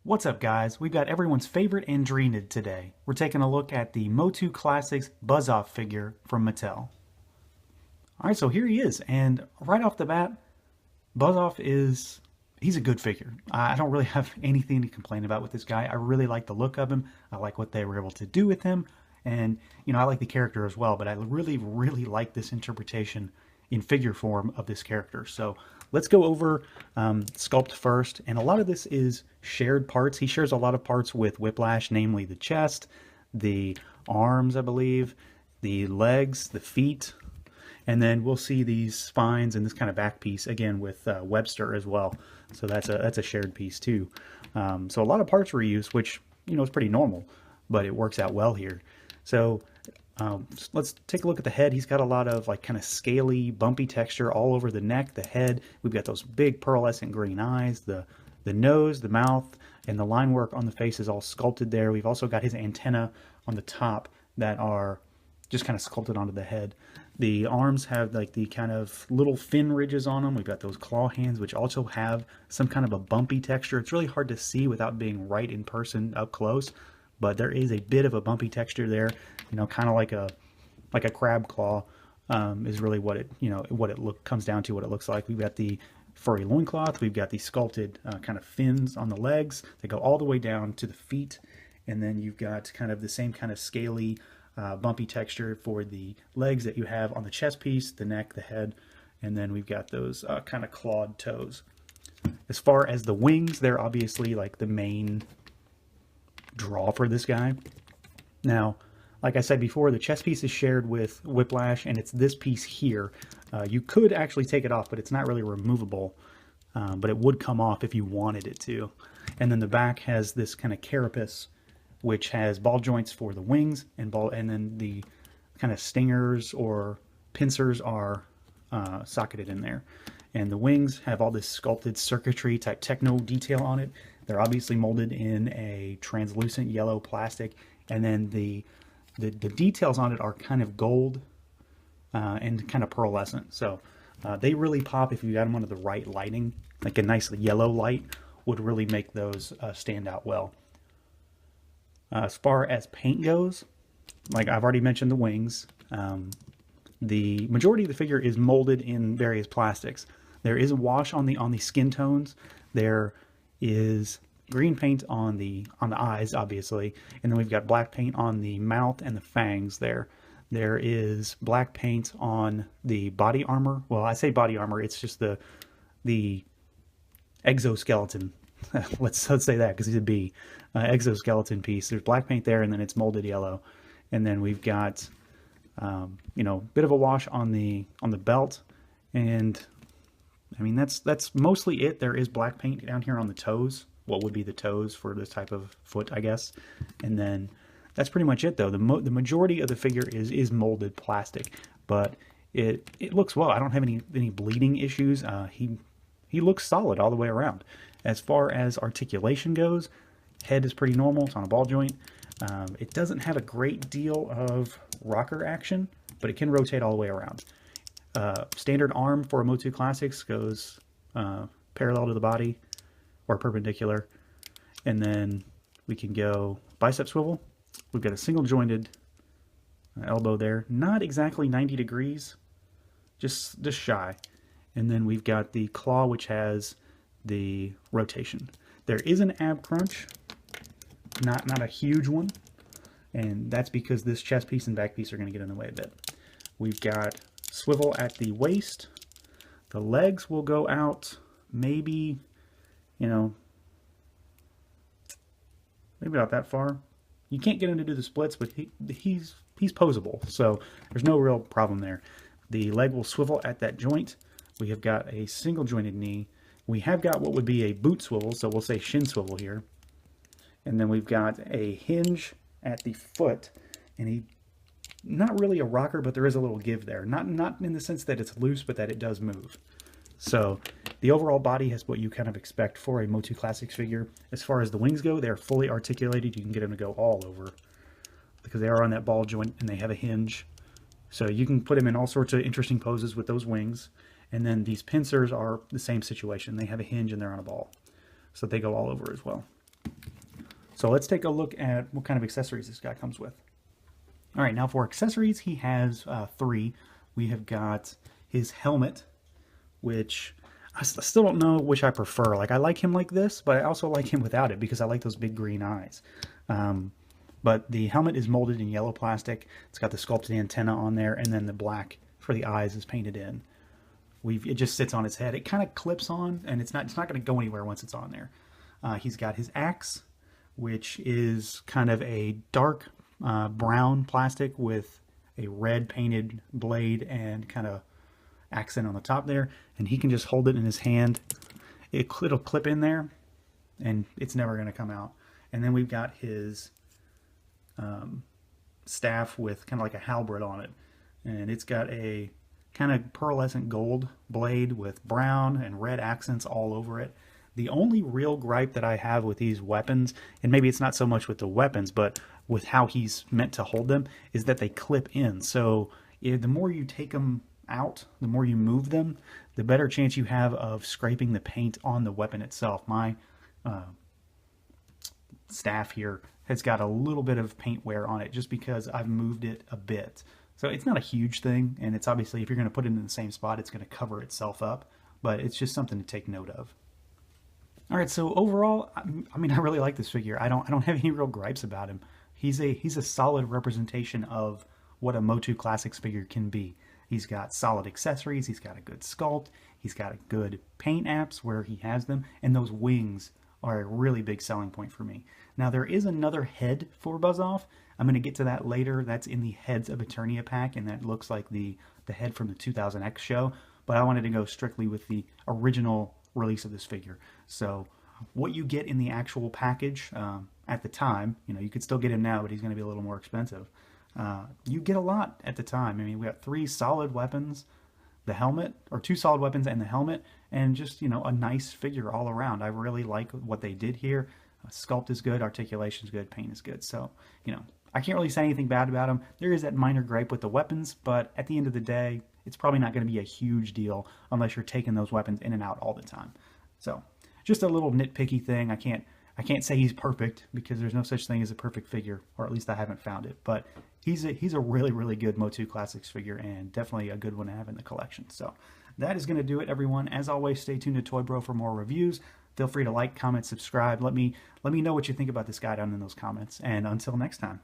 What's up, guys? We've got everyone's favorite Andreenid today. We're taking a look at the Motu Classics Buzz-Off figure from Mattel. Alright, so here he is, and right off the bat, Buzz-Off he's a good figure. I don't really have anything to complain about with this guy. I really like the look of him. I like what they were able to do with him, and, I like the character as well, but I really, really like this interpretation in figure form of this character. So let's go over Sculpt first, and a lot of this is shared parts. He shares a lot of parts with Whiplash, namely the chest, the arms, I believe, the legs, the feet, and then we'll see these spines and this kind of back piece again with Webster as well. So that's a shared piece too. So a lot of parts were used, which is pretty normal, but it works out well here. So let's take a look at the head. He's got a lot of kind of scaly, bumpy texture all over the neck, the head. We've got those big pearlescent green eyes, the nose, the mouth, and the line work on the face is all sculpted there. We've also got his antenna on the top that are just kind of sculpted onto the head. The arms have the kind of little fin ridges on them. We've got those claw hands, which also have some kind of a bumpy texture. It's really hard to see without being right in person up close, but there is a bit of a bumpy texture there, kind of like a crab claw is really what it comes down to, what it looks like. We've got the furry loincloth, we've got the sculpted kind of fins on the legs that go all the way down to the feet, and then you've got kind of the same kind of scaly, bumpy texture for the legs that you have on the chest piece, the neck, the head, and then we've got those kind of clawed toes. As far as the wings, they're obviously the main draw for this guy. Now, like I said before, the chest piece is shared with Whiplash, and it's this piece here. You could actually take it off, but it's not really removable, but it would come off if you wanted it to. And then the back has this kind of carapace, which has ball joints for the wings, and then the kind of stingers or pincers are socketed in there. And the wings have all this sculpted circuitry type techno detail on it. They're obviously molded in a translucent yellow plastic, and then the details on it are kind of gold and kind of pearlescent. So they really pop if you got them under the right lighting. Like a nice yellow light would really make those stand out well. As far as paint goes, like I've already mentioned the wings, the majority of the figure is molded in various plastics. There is a wash on the skin tones. There is green paint on the eyes, obviously, and then we've got black paint on the mouth and the fangs there. There is black paint on the body armor. Well, I say body armor, it's just the exoskeleton. let's say that because he's a bee. Exoskeleton piece. There's black paint there, and then it's molded yellow. And then we've got bit of a wash on the belt, and I mean that's mostly it. There is black paint down here on the toes, what would be the toes for this type of foot, I guess. And then that's pretty much it, though. The majority of the figure is molded plastic, but it looks well. I don't have any bleeding issues. He looks solid all the way around. As far as articulation goes, head is pretty normal. It's on a ball joint. It doesn't have a great deal of rocker action, but it can rotate all the way around. Standard arm for a Motu Classics goes parallel to the body or perpendicular, and then we can go bicep swivel. We've got a single jointed elbow there, not exactly 90 degrees, just shy. And then we've got the claw, which has the rotation. There is an ab crunch, not a huge one, and that's because this chest piece and back piece are going to get in the way a bit. We've got swivel at the waist. The legs will go out maybe, maybe about that far. You can't get him to do the splits, but he's posable, so there's no real problem there. The leg will swivel at that joint. We have got a single jointed knee. We have got what would be a boot swivel, so we'll say shin swivel here. And then we've got a hinge at the foot, and not really a rocker, but there is a little give there. Not in the sense that it's loose, but that it does move. So the overall body has what you kind of expect for a Motu Classics figure. As far as the wings go, they're fully articulated. You can get them to go all over because they are on that ball joint and they have a hinge. So you can put them in all sorts of interesting poses with those wings. And then these pincers are the same situation. They have a hinge and they're on a ball. So they go all over as well. So let's take a look at what kind of accessories this guy comes with. All right, now for accessories, he has 3. We have got his helmet, which I still don't know which I prefer. Like, I like him like this, but I also like him without it because I like those big green eyes. But the helmet is molded in yellow plastic. It's got the sculpted antenna on there, and then the black for the eyes is painted in. It just sits on his head. It kind of clips on, and it's not going to go anywhere once it's on there. He's got his axe, which is kind of a dark brown plastic with a red painted blade and kind of accent on the top there. And he can just hold it in his hand. It'll clip in there, and it's never going to come out. And then we've got his staff with kind of like a halberd on it, and it's got a kind of pearlescent gold blade with brown and red accents all over it. The only real gripe that I have with these weapons, and maybe it's not so much with the weapons, but with how he's meant to hold them, is that they clip in. So the more you take them out, the more you move them, the better chance you have of scraping the paint on the weapon itself. My staff here has got a little bit of paint wear on it just because I've moved it a bit. So it's not a huge thing, and it's obviously, if you're going to put it in the same spot, it's going to cover itself up, but it's just something to take note of. All right, so overall, I mean, I really like this figure. I don't have any real gripes about him. He's a solid representation of what a Motu Classics figure can be. He's got solid accessories, he's got a good sculpt, he's got a good paint apps where he has them, and those wings are a really big selling point for me. Now, there is another head for Buzz-Off. I'm going to get to that later. That's in the Heads of Eternia pack, and that looks like the head from the 2000X show, but I wanted to go strictly with the original release of this figure. So what you get in the actual package at the time, you know, you could still get him now, but he's going to be a little more expensive. You get a lot at the time. I mean, we got 3 solid weapons, the helmet, or 2 solid weapons and the helmet, and just, you know, a nice figure all around. I really like what they did here. Sculpt is good, articulation is good, paint is good. So, you know, I can't really say anything bad about him. There is that minor gripe with the weapons, but at the end of the day, it's probably not going to be a huge deal unless you're taking those weapons in and out all the time. So, just a little nitpicky thing. I can't say he's perfect because there's no such thing as a perfect figure, or at least I haven't found it. But he's a really, really good Motu Classics figure, and definitely a good one to have in the collection. So that is going to do it, everyone. As always, stay tuned to Toy Bro for more reviews. Feel free to like, comment, subscribe. Let me know what you think about this guy down in those comments. And until next time.